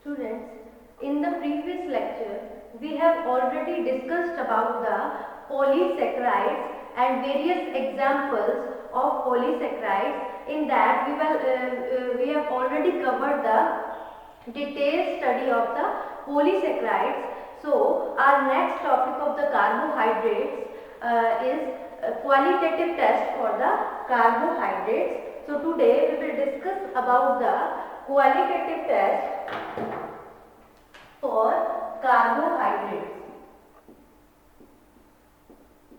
Students, in the previous lecture, we have already discussed about the polysaccharides and various examples of polysaccharides. In that, we have already covered the detailed study of the polysaccharides. So, our next topic of the carbohydrates is a qualitative test for the carbohydrates. So, today we will discuss about the qualitative test for carbohydrates.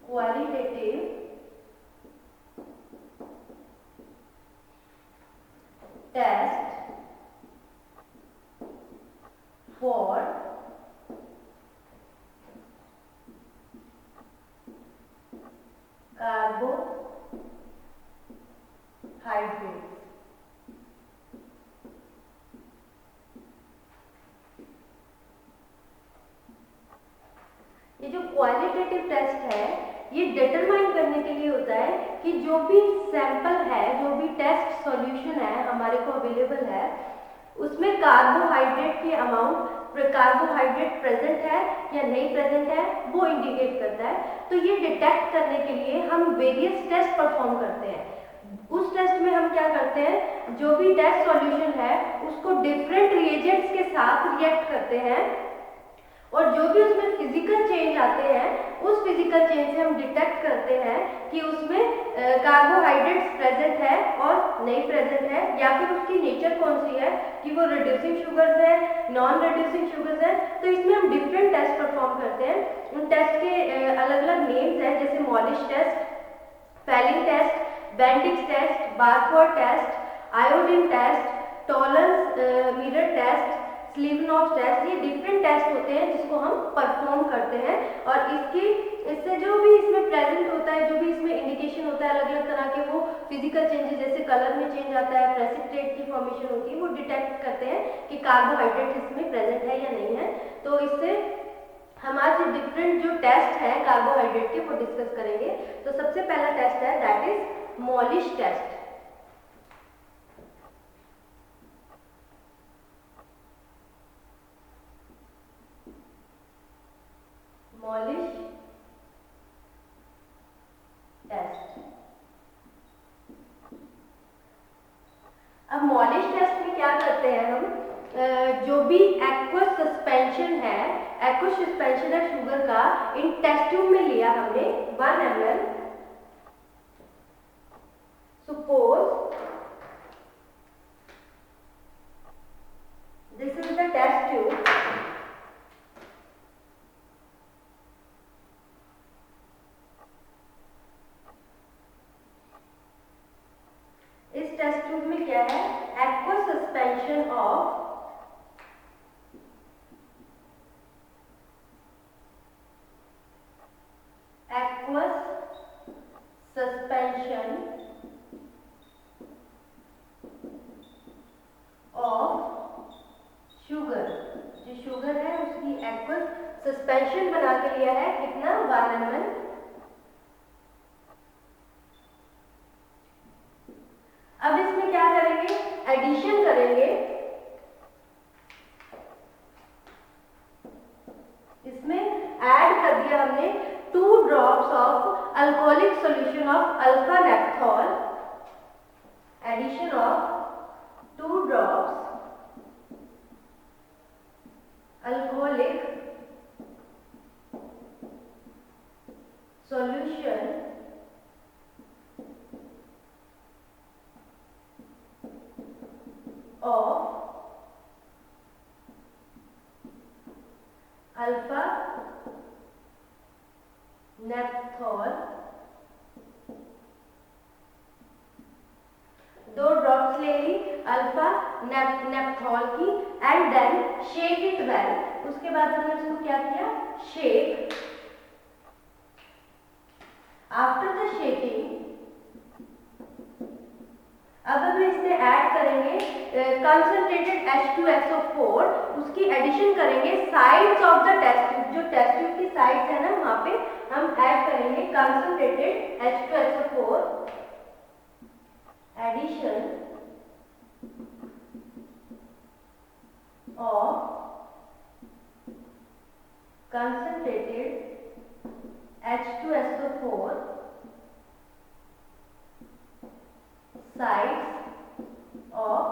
Qualitative test for carbohydrates. ये जो qualitative test है ये determine करने के लिए होता है कि जो भी सैंपल है, जो भी टेस्ट सॉल्यूशन है हमारे को अवेलेबल है, उसमें कार्बोहाइड्रेट की अमाउंट, कार्बोहाइड्रेट प्रेजेंट है या नहीं प्रेजेंट है, वो इंडिकेट करता है। तो ये डिटेक्ट करने के लिए हम वेरियस टेस्ट परफॉर्म करते हैं। उस टेस्ट में हम क्या करते हैं, जो भी टेस्ट सॉल्यूशन है उसको डिफरेंट रिएजेंट्स के साथ रिएक्ट करते हैं और जो भी उसमें फिजिकल चेंज आते हैं उस फिजिकल चेंज से हम डिटेक्ट करते हैं कि उसमें कार्बोहाइड्रेट्स प्रेजेंट है और नहीं प्रेजेंट है, या फिर उसकी नेचर कौन सी है, कि वो रिड्यूसिंग शुगर्स है, नॉन रिड्यूसिंग शुगर्स है। तो इसमें हम डिफरेंट टेस्ट परफॉर्म करते हैं। उन टेस्ट के अलग अलग नेम्स हैं, जैसे Molisch test, Fehling test, Benedict's test, Barfoed test, iodine test, Tollens mirror test, Seliwanoff test. ये डिफरेंट टेस्ट होते हैं जिसको हम परफॉर्म करते हैं और इससे जो भी इसमें प्रेजेंट होता है, जो भी इसमें इंडिकेशन होता है अलग अलग तरह के, वो फिजिकल चेंजेस जैसे कलर में चेंज आता है, प्रेसिपिटेट की फॉर्मेशन होती है, वो डिटेक्ट करते हैं कि कार्बोहाइड्रेट इसमें प्रेजेंट है या नहीं है। तो इससे हम आज डिफरेंट जो टेस्ट है कार्बोहाइड्रेट के वो डिस्कस करेंगे। तो सबसे पहला टेस्ट है that is Molisch test. Molisch test. अब मॉलिश टेस्ट में क्या करते हैं हम, जो भी एक्वस सस्पेंशन है, एक्वस सस्पेंशन है शुगर का, इन टेस्ट ट्यूब में लिया हमने 1 ml। Suppose this is the test tube. इस टेस्ट ट्यूब में क्या है, एक्वस सस्पेंशन ऑफ शुगर। जो शुगर है उसकी एक्वस सस्पेंशन बना के लिया है, कितना, 1 ml। अब इसमें क्या करेंगे, एडिशन करेंगे। इसमें ऐड कर दिया हमने 2 drops of alcoholic solution of alpha naphthol. Addition of 2 drops alcoholic solution of alpha naphthol. 2 drops ले ली अल्फा नेप्थॉल की and then shake it well. उसके बाद हमने इसको क्या किया, शेक। आफ्टर द शेकिंग अब हम इसमें ऐड करेंगे कंसंट्रेटेड H2SO4। उसकी एडिशन करेंगे sides of the test tube. जो टेस्ट ट्यूब की साइड्स है ना, वहां पे हम ऐड करेंगे concentrated H2SO4 addition of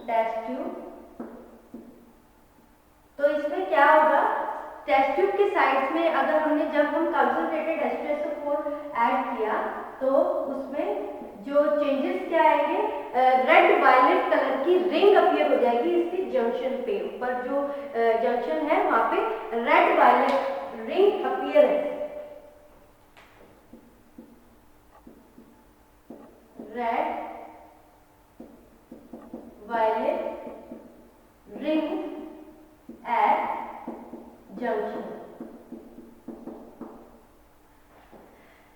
test tube. तो इसमें क्या होगा, टेस्ट ट्यूब के साइड्स में अगर हमने जब हम कंसंट्रेटेड H2SO4 ऐड किया तो उसमें जो चेंजेस क्या आएंगे, रेड वायलेट कलर की रिंग अपीयर हो जाएगी इसकी जंक्शन पे, ऊपर जो जंक्शन है वहां पे रेड वायलेट रिंग अपीयर है, red violet ring at junction.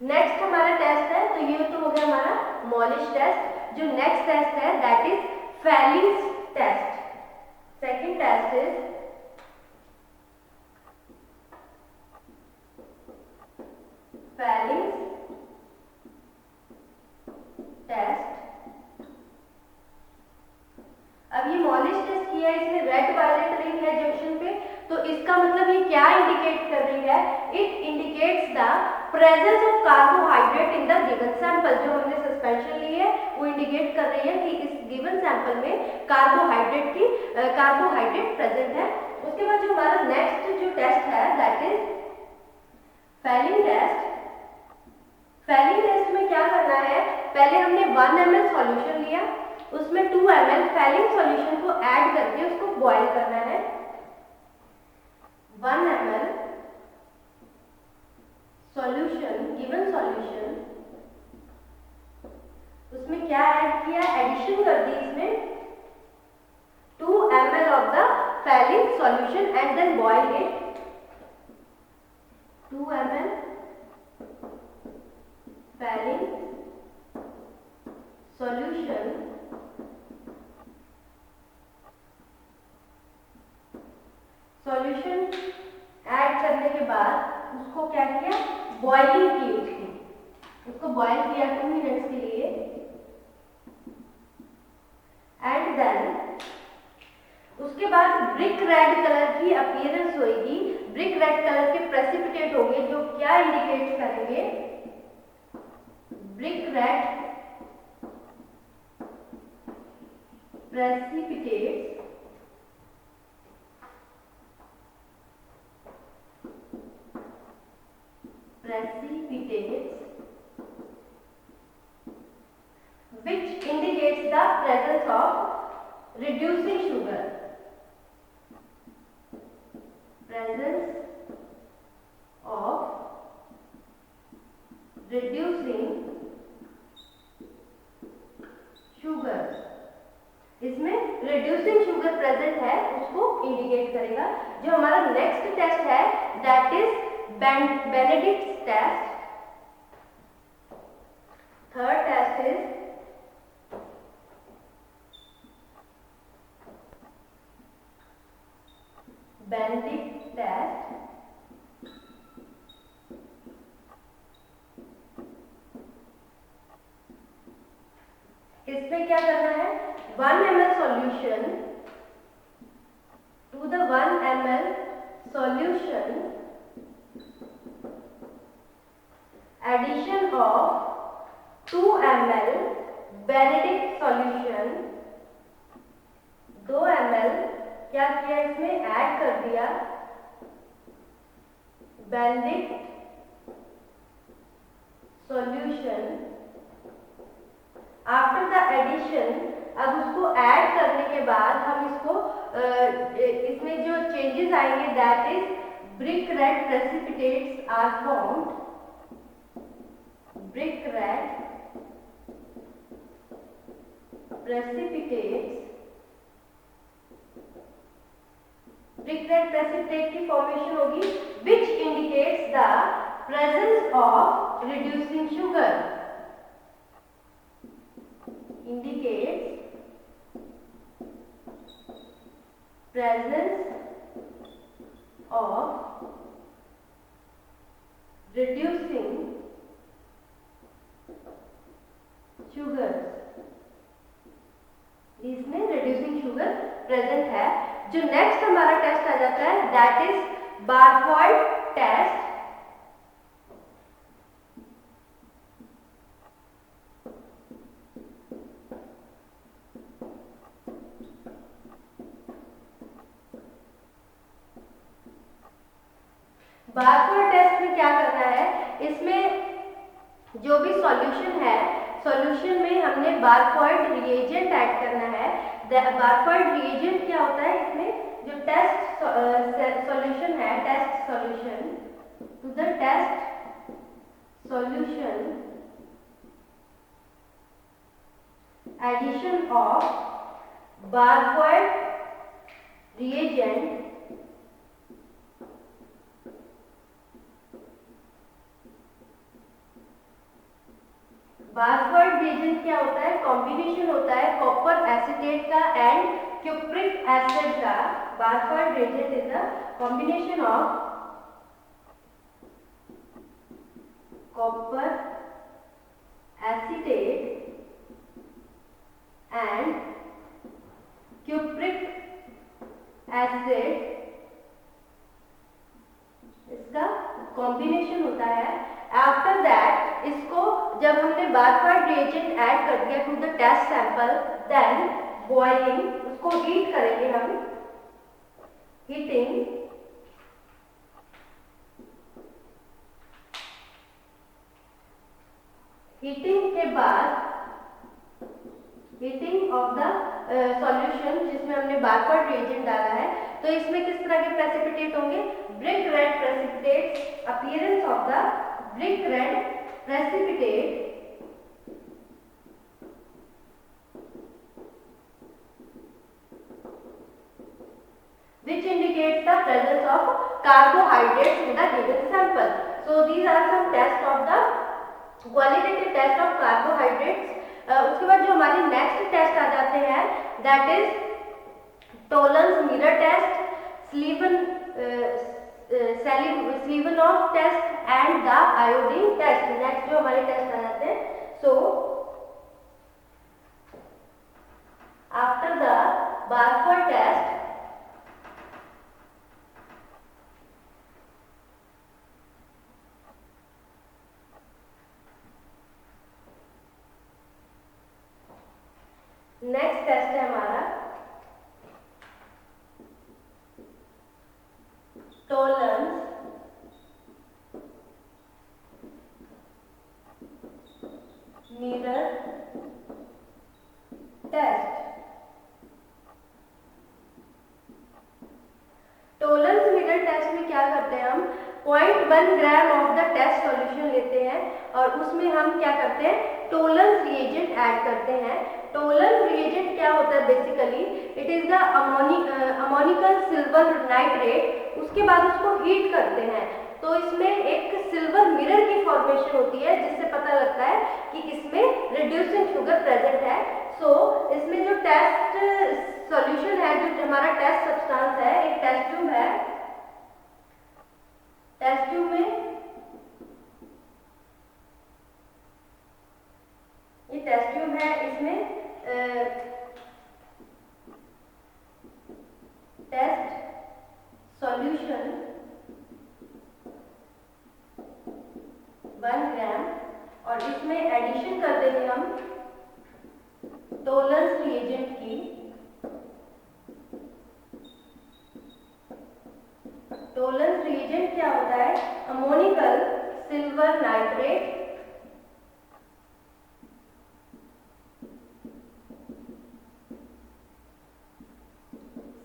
Next हमारा टेस्ट है, तो ये तो हो गया हमारा मॉलिश टेस्ट। जो नेक्स्ट टेस्ट है that is Fehling's test. Second test is Fehling's test. अब ये मॉलिश टेस्ट किया है, इसमें रेड वायलेट रिंग है जंक्शन पे, तो इसका मतलब ये क्या इंडिकेट कर रही है, it indicates the presence of carbohydrate in the given sample. जो हमने सस्पेंशन ली है वो इंडिकेट कर रही है कि इस गिवन सैंपल में कार्बोहाइड्रेट प्रेजेंट है। उसके बाद जो हमारा नेक्स्ट जो टेस्ट है that is Fehling test. Fehling test में क्या करना है, पहले हमने 1 ml सॉल्यूशन लिया, उसमें 2 ml फेलिंग सॉल्यूशन को ऐड करके उसको बॉयल करना है। 1 ml सॉल्यूशन, गिवन सॉल्यूशन, उसमें क्या ऐड किया, एडिशन कर दी इसमें 2 ml of the Fehling solution and then boil it. 2 ml Fehling solution add करने के बाद उसको क्या किया, बॉइलिंग की, उसको बॉयल किया 2 मिनट्स के लिए एंड देन उसके बाद ब्रिक रेड कलर की अपीयरेंस होगी, ब्रिक रेड कलर के प्रेसिपिटेट होंगे जो क्या इंडिकेट करेंगे, brick red precipitates which indicates the presence of reducing sugar, presence of reducing sugar। इसमें reducing sugar present है उसको इंडिकेट करेगा। जो हमारा नेक्स्ट टेस्ट है that is Benedict's test. Third test is Benedict test. इसमें क्या करना है, 1 ml solution to the 1 ml solution addition of 2 ml Benedict solution, 2 ml क्या किया इसमें ऐड कर दिया Benedict solution। After the addition, अब उसको ऐड करने के बाद हम इसको इसमें जो चेंजेस आएंगे that is brick red precipitates are formed, brick red precipitates, brick red precipitate की फॉर्मेशन होगी which indicates the presence of reducing sugar, indicates presence of reducing sugars। इसमें reducing sugar present है। जो नेक्स्ट हमारा test आ जाता है that is बारफॉल्ड test. क्या करना है, इसमें जो भी सॉल्यूशन है, सॉल्यूशन में हमने बारफॉइड रिएजेंट ऐड करना है। बारफॉइड रिएजेंट क्या होता है, इसमें जो टेस्ट सॉल्यूशन है, test solution, to the test solution addition of Barfoed reagent Barfoed reagent क्या होता है, कॉम्बिनेशन होता है कॉपर एसीटेट का एंड क्यूप्रिक एसिड का। Barfoed reagent is the combination of copper acetate and cupric acid, इसका combination होता है। आफ्टर दैट इसको जब हमने बारफॉइड रिएजेंट ऐड कर दिया to the test sample, then boiling, उसको हीट करेंगे हम, हीटिंग, हीटिंग के बाद हीटिंग ऑफ द सॉल्यूशन जिसमें हमने बारफॉइड रिएजेंट डाला है, तो इसमें किस तरह के प्रेसिपिटेट होंगे, brick red precipitate, appearance of the brick red precipitate which indicates the presence of carbohydrates in the given sample. So these are some tests of the qualitative test of carbohydrates. उसके बाद जो हमारे next test आ जाते हैं, that is Tollens mirror test, Seliwanoff test and the iodine test. Next जो हमारे test आ जाते हैं, so after the Barfoed test, next test है हमारा Tollens mirror test. Tollens mirror test में क्या करते हैं, हम 0.1 gram of the test solution लेते हैं और उसमें हम क्या करते हैं, टोलेंस रिएजेंट ऐड करते हैं। टोलेंस रिएजेंट क्या होता है, basically it is the ammoniacal silver nitrate. उसके बाद उसको हीट करते हैं, तो इसमें एक सिल्वर मिरर की फॉर्मेशन होती है, जिससे पता लगता है कि इसमें रिड्यूसिंग शुगर प्रेजेंट है। सो इसमें जो टेस्ट सॉल्यूशन है, जो हमारा टेस्ट सब्सटेंस है, एक टेस्ट ट्यूब है, टेस्ट ट्यूब में ये टेस्ट ट्यूब है, इसमें टेस्ट सॉल्यूशन 1 ग्राम और इसमें एडिशन कर देंगे हम टोलेंस रिएजेंट की। टोलेंस रिएजेंट क्या होता है, ammoniacal silver nitrate,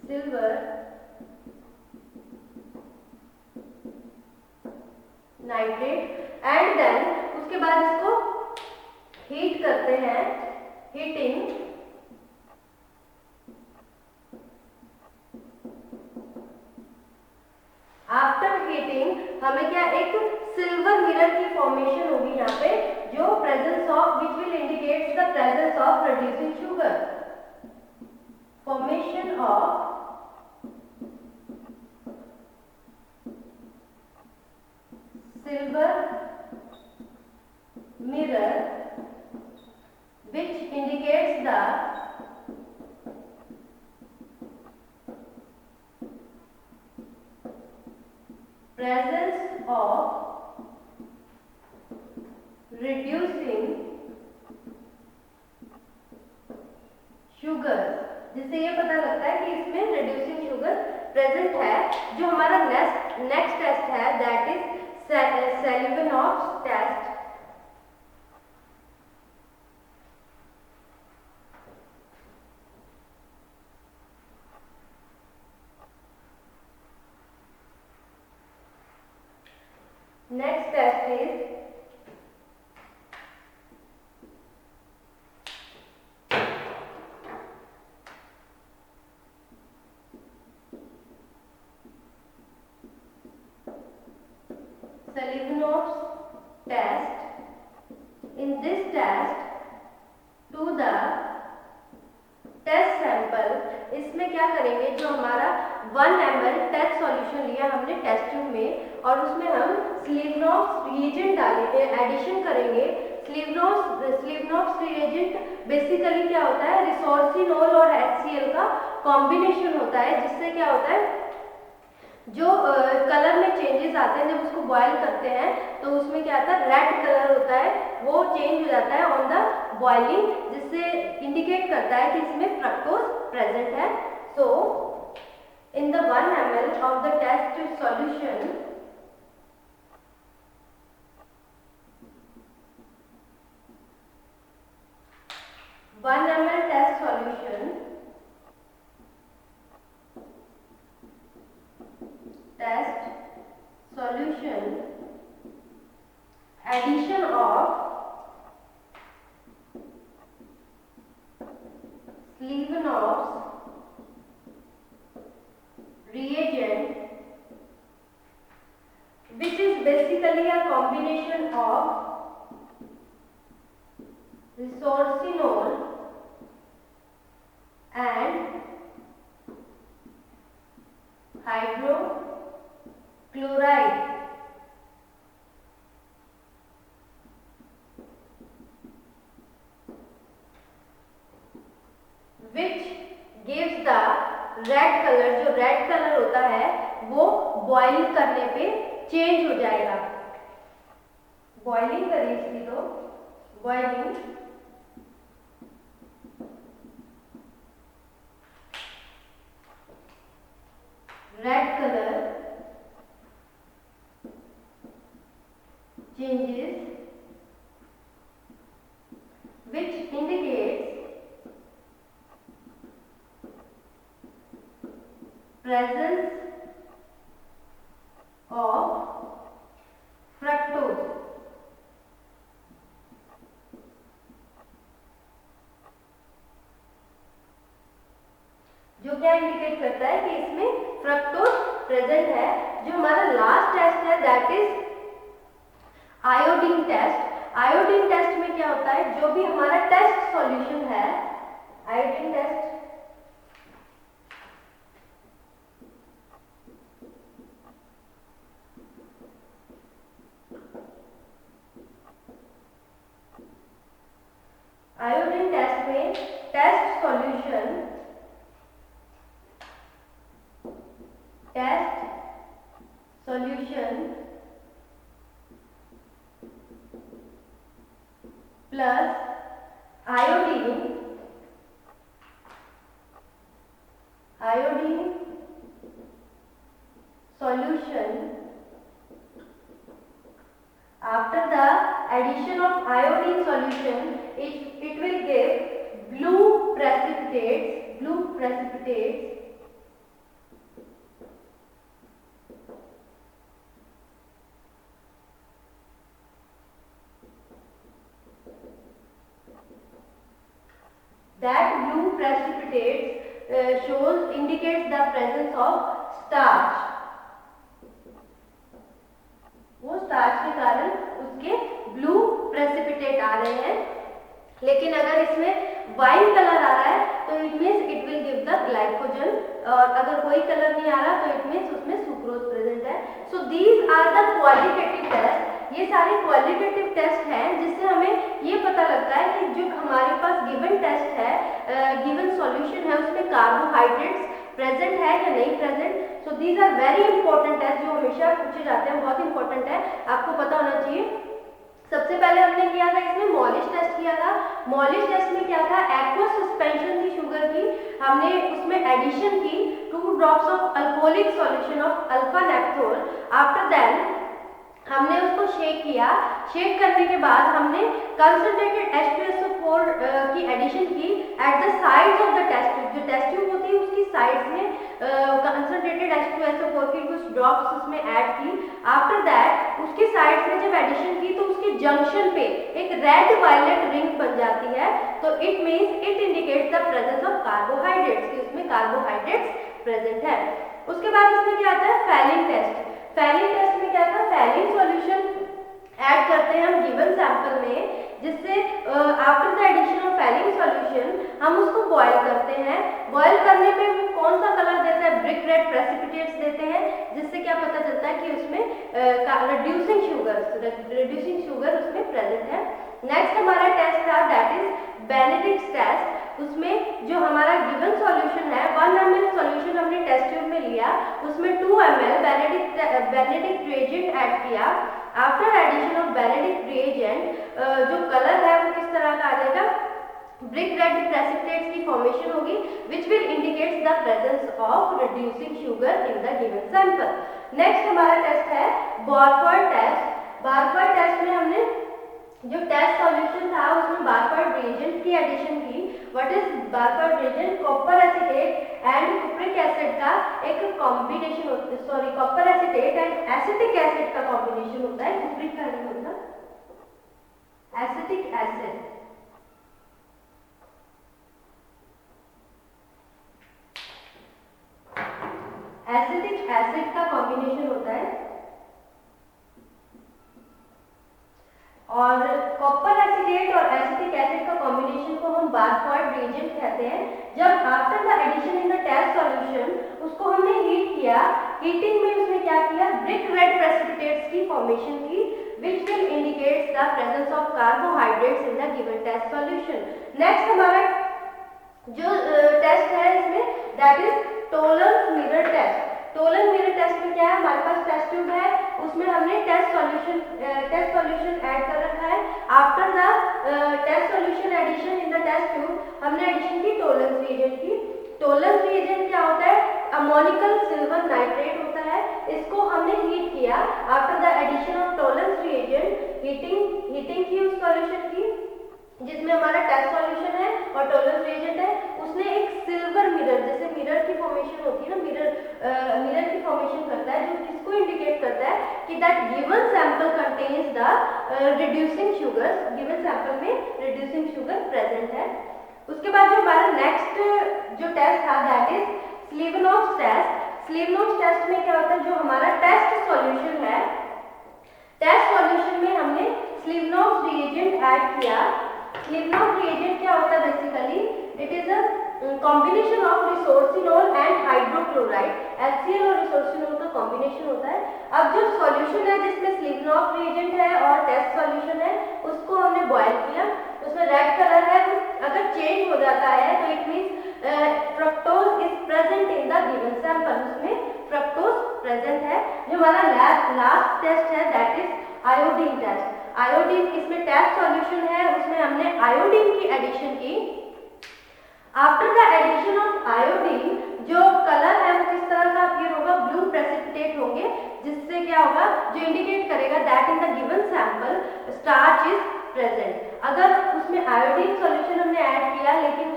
silver nitrate and then उसके बाद इसको हीट करते हैं, हीटिंग, आफ्टर हीटिंग हमें क्या, एक सिल्वर मिरर की फॉर्मेशन होगी यहाँ पे, जो presence of which will indicate the presence of reducing sugar, formation of silver mirror which indicates the presence of reducing sugar, जिससे ये पता लगता है कि इसमें रिड्यूसिंग शुगर प्रेजेंट है। जो हमारा नेक्स्ट टेस्ट है, that is Selivanov test. Next test is Selivanov's test. In this test, to the test sample, इसमें क्या करेंगे, जो हमारा 1 ml टेस्ट सॉल्यूशन लिया हमने टेस्ट ट्यूब में और उसमें हम स्लीवनॉक्स रिएजेंट डालेंगे, एडिशन करेंगे। स्लीवनॉक्स रिएजेंट बेसिकली क्या होता है, रिसोर्सिनोल और HCl का कॉम्बिनेशन होता है, जिससे क्या होता है जो कलर में चेंजेस आते हैं जब उसको बॉयल करते हैं तो उसमें क्या आता है, रेड कलर होता है, वो चेंज हो जाता है ऑन द बॉइलिंग, जिससे इंडिकेट करता है कि इसमें फ्रक्टोज प्रेजेंट है। So in the 1 ml of the test solution, test solution, addition of Selivanov's reagent, which is basically a combination of resorcinol and hydrochloride, which gives the red colour. जो red colour होता है वो boil करने पे change हो जाएगा। Boiling करिए इसकी, तो boiling, red colour changes, which indicates presence of fructose। जो क्या इंडिकेट करता है कि इसमें फ्रक्टोज प्रेजेंट है। जो हमारा लास्ट टेस्ट है that is iodine test. Iodine test में क्या होता है, जो भी हमारा टेस्ट सॉल्यूशन है, आयोडीन टेस्ट, आयोडीन टेस्ट में test solution plus iodine solution, after the addition of iodine solution it will give blue precipitates that blue precipitates indicates the presence of starch। वो स्टार्च के कारण उसके blue precipitate आ रहे हैं। लेकिन अगर इसमें वाइन कलर आ रहा है तो it means it will give the glycogen, और अगर कोई कलर नहीं आ रहा तो इट मीन्स उसमें सुक्रोज प्रेजेंट है। So these are the qualitative test. ये सारे क्वालिटेटिव टेस्ट हैं जिससे हमें ये पता लगता है कि जो हमारे पास गिवन टेस्ट है, गिवन सॉल्यूशन है, उसमें कार्बोहाइड्रेट्स प्रेजेंट है या नहीं present. So these are very important test जो हमेशा पूछे जाते हैं, बहुत इंपॉर्टेंट है, आपको पता होना चाहिए। सबसे पहले हमने किया था इसमें मॉलिश टेस्ट किया था। मॉलिश टेस्ट में क्या था, एक्वस सस्पेंशन की शुगर की, हमने उसमें एडिशन की 2 drops of alcoholic solution of alpha naphthol. After that हमने उसको शेक किया। शेक करने के बाद हमने कंसंट्रेटेड H2SO4 की एडिशन की at the sides of the test tube. जो टेस्ट ट्यूब होती है उसकी साइड्स में कंसंट्रेटेड H2SO4 की कुछ ड्रॉप्स उसमें ऐड की। आफ्टर दैट उसके साइड्स में जब एडिशन की तो उसके जंक्शन पे एक रेड वायलेट रिंग बन जाती है। तो it means it indicates the presence of carbohydrates, कि उसमें कार्बोहाइड्रेट्स प्रेजेंट है। उसके बाद इसमें क्या आता है, फैलिंग टेस्ट। फैलिंग टेस्ट में क्या था, फैलिंग सॉल्यूशन ऐड करते हैं हम गिवन सैंपल में, जिससे after the addition of Fehling solution हम उसको बॉयल करते हैं। बॉयल करने पे वो कौन सा कलर देता है, ब्रिक रेड प्रेसिपिटेट्स देते हैं, जिससे क्या पता चलता है कि उसमें रिड्यूसिंग शुगर उसमें प्रेजेंट है। नेक्स्ट हमारा टेस्ट था दैट इज बेनेडिक्ट टेस्ट। उसमें जो हमारा गिवन सॉल्यूशन है 1 ml सॉल्यूशन हमने टेस्ट ट्यूब में लिया, उसमें 2 ml बेनेडिक्ट रिएजेंट ऐड किया। After addition of Benedict reagent जो कलर है वो किस तरह का आ जाएगा, ब्रिक रेड प्रेसिपिटेट्स की फॉर्मेशन होगी which will indicates the presence of reducing sugar in the given sample. Next हमारा टेस्ट है बारफोर्ड टेस्ट। बारफोर्ड टेस्ट में हमने जो टेस्ट सॉल्यूशन था उसमें बारफोर्ड रिएजेंट की एडिशन की। What is Barfoed reagent, copper acetate and cupric acid का एक कॉम्बिनेशन होता है, sorry copper acetate and acetic acid का कॉम्बिनेशन होता है। कुप्रिक का नहीं होता, एसिटिक एसिड। एसिटिक एसिड का कॉम्बिनेशन होता है और कॉपर एसीटेट और एसिटिक एसिड का कॉम्बिनेशन को हम बारफोर्ड रिएजेंट कहते हैं। जब after the addition in the test solution उसको हमने हीट किया, हीटिंग में उसने क्या किया, ब्रिक रेड प्रेसिपिटेट्स की फॉर्मेशन की which will indicates the presence of carbohydrates in the given test solution. Next हमारा जो टेस्ट है इसमें that is Tollens mirror test. Tollens mirror test में क्या है, हमारे पास टेस्ट ट्यूब है, उसमें हमने टेस्ट सॉल्यूशन ऐड कर रखा है। After the test solution addition in the test tube हमने एडिशन की टोलेंस रिएजेंट की। टोलेंस रिएजेंट क्या होता है, अमोनिकल सिल्वर नाइट्रेट होता है। इसको हमने हीट किया। After the addition of Tollens reagent heating की उस सॉल्यूशन की जिसमें हमारा टेस्ट सॉल्यूशन है और टोलेंस रिएजेंट है, उसने एक सिल्वर मिरर, जैसे मिरर की फॉर्मेशन होती है ना, मिरर की फॉर्मेशन करता है, जो किसको इंडिकेट करता है कि that given sample contains the reducing sugar, given sample में रिड्यूसिंग शुगर प्रेजेंट है। उसके बाद जो हमारा नेक्स्ट जो टेस्ट था दैट इज स्लीवनॉक्स टेस्ट। स्लीवनॉक्स टेस्ट में क्या होता है, जो हमारा टेस्ट सॉल्यूशन है, टेस्ट सॉल्यूशन में हमने स्लीवनॉक्स रिएजेंट ऐड किया। स्लीवनॉक्स रिएजेंट क्या होता है, basically it is a combination of resorcinol and hydrochloride. HCl और रिसोर्सिनोल का कॉम्बिनेशन होता है। अब जो सॉल्यूशन है जिसमें स्लीवनॉक्स रिएजेंट है और टेस्ट सॉल्यूशन है उसको हमने बॉयल किया, उसमें रेड कलर है, अगर चेंज हो जाता है तो it means fructose is present in the given sample, उसमें फ्रक्टोज प्रेजेंट है। जो हमारा लास्ट टेस्ट है that is iodine test. Iodine इसमें टेस्ट सॉल्यूशन है, उसमें हमने आयोडीन की एडिशन की। After the addition of iodine जो कलर है वो किस तरह का अपीयर होगा, ब्लू प्रेसिपिटेट होंगे, जिससे क्या होगा, जो इंडिकेट करेगा that in the given sample starch is present. अगर उसमें आयोडीन सॉल्यूशन हमने ऐड किया लेकिन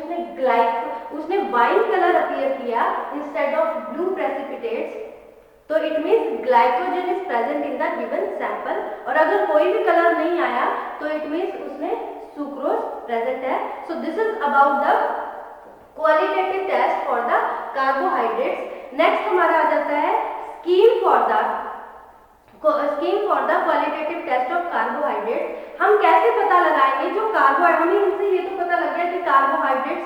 उसने वाइन कलर अपीयर किया इंस्टेड ऑफ ब्लू प्रेसिपिटेट्स, तो it means glycogen is present in the given sample. और अगर कोई भी कलर नहीं आया तो इट मीन्स उसमें सुक्रोज प्रेजेंट है। So this is about the qualitative test for the carbohydrates. Next हमारा आ जाता है scheme for the qualitative test of carbohydrates. हम कैसे पता लगाएंगे जो कार्बोहाइड्रेट, हमें इनसे ये तो पता लग गया कि कार्बोहाइड्रेट्स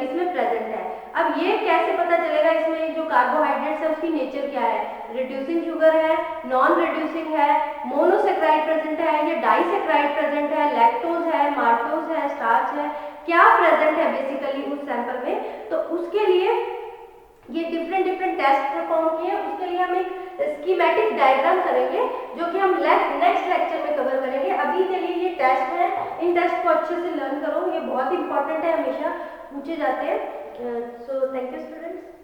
इसमें प्रेजेंट है। अब ये कैसे पता चलेगा इसमें जो कार्बोहाइड्रेट्स है उसकी नेचर क्या है, रिड्यूसिंग शुगर है, नॉन रिड्यूसिंग है, मोनोसेक्राइड प्रेजेंट है या डाइसेक्राइड प्रेजेंट है, लैक्टोज है, माल्टोज है, स्टार्च है, क्या प्रेजेंट है बेसिकली उस सैंपल में। तो उसके लिए ये डिफरेंट टेस्ट परफॉर्म किए, उसके लिए हम एक स्कीमेटिक डायग्राम करेंगे जो कि हम नेक्स्ट लेक्चर में कवर करेंगे। अभी के लिए ये टेस्ट है, इन टेस्ट को अच्छे से लर्न करो, ये बहुत इंपॉर्टेंट है, हमेशा पूछे जाते हैं। So thank you students.